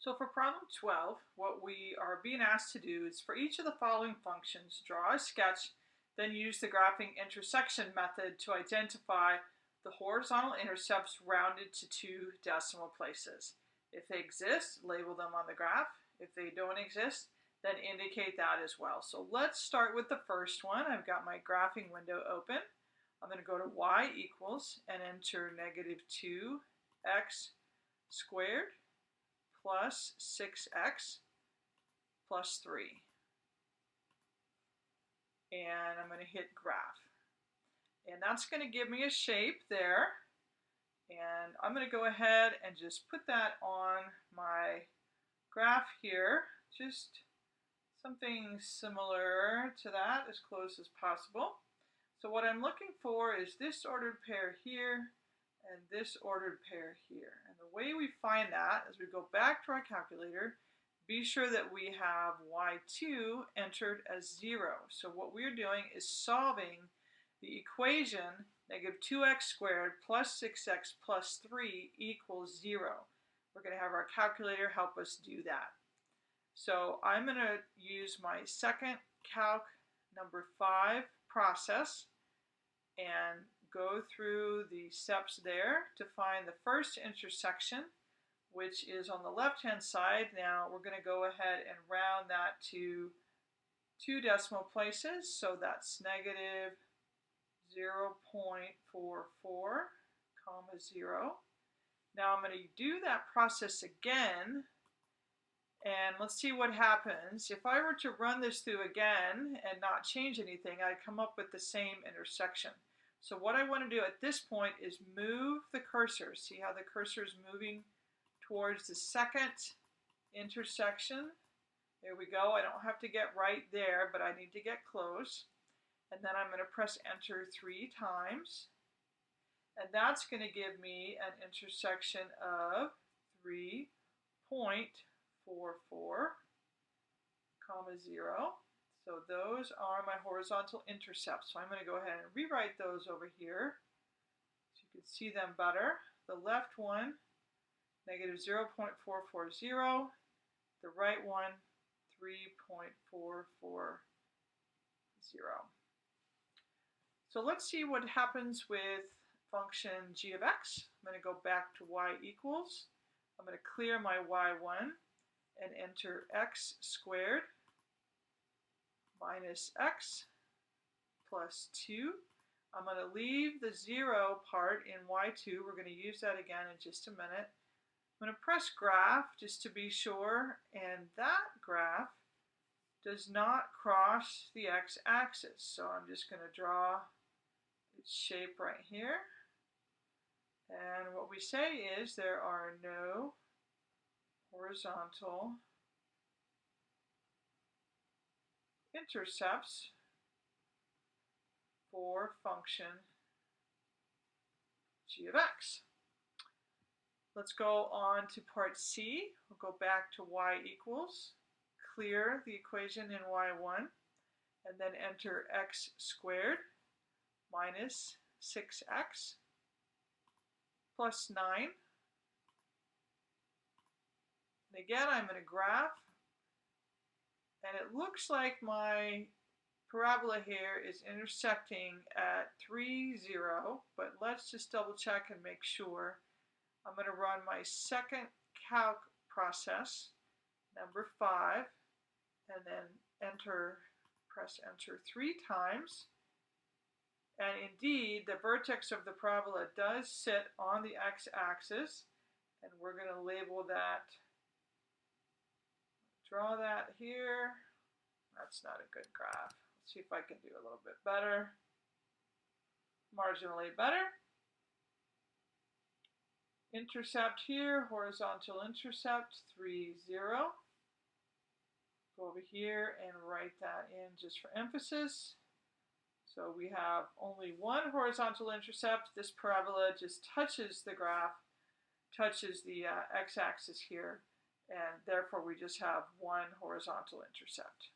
So for problem 12, what we are being asked to do is for each of the following functions, draw a sketch, then use the graphing intersection method to identify the horizontal intercepts rounded to 2 decimal places. If they exist, label them on the graph. If they don't exist, then indicate that as well. So let's start with the first one. I've got my graphing window open. I'm going to go to y equals and enter -2x squared plus 6x plus 3. And I'm going to hit graph. And that's going to give me a shape there. And I'm going to go ahead and just put that on my graph here. Just something similar to that, as close as possible. So what I'm looking for is this ordered pair here and this ordered pair here. And the way we find that is we go back to our calculator, be sure that we have y2 entered as 0. So what we're doing is solving the equation -2x squared plus 6x plus 3 equals 0. We're going to have our calculator help us do that. So I'm going to use my second calc number 5 process and go through the steps there to find the first intersection, which is on the left-hand side. Now we're going to go ahead and round that to 2 decimal places, so that's -0.44, comma 0. Now I'm going to do that process again, and let's see what happens. If I were to run this through again and not change anything, I'd come up with the same intersection. So what I want to do at this point is move the cursor. See how the cursor is moving towards the second intersection? There we go. I don't have to get right there, but I need to get close. And then I'm going to press enter 3 times. And that's going to give me an intersection of 3.44, comma 0. So those are my horizontal intercepts. So I'm going to go ahead and rewrite those over here so you can see them better. The left one, -0.440. The right one, 3.440. So let's see what happens with function g of x. I'm going to go back to y equals. I'm going to clear my y1 and enter x squared minus x plus 2. I'm going to leave the 0 part in y2. We're going to use that again in just a minute. I'm going to press graph just to be sure, and that graph does not cross the x-axis. So I'm just going to draw its shape right here. And what we say is there are no horizontal intercepts for function g of x. Let's go on to part C. We'll go back to y equals, clear the equation in y1, and then enter x squared minus 6x plus 9. And again, I'm going to graph. And it looks like my parabola here is intersecting at 3, 0, but let's just double check and make sure. I'm going to run my second calc process, number 5, and then press enter 3 times. And indeed, the vertex of the parabola does sit on the x-axis, and we're going to label that. Draw that here. That's not a good graph. Let's see if I can do a little bit better. Marginally better. Intercept here, horizontal intercept, 3, 0. Go over here and write that in just for emphasis. So we have only one horizontal intercept. This parabola just touches the graph, touches the x-axis here. And therefore, we just have one horizontal intercept.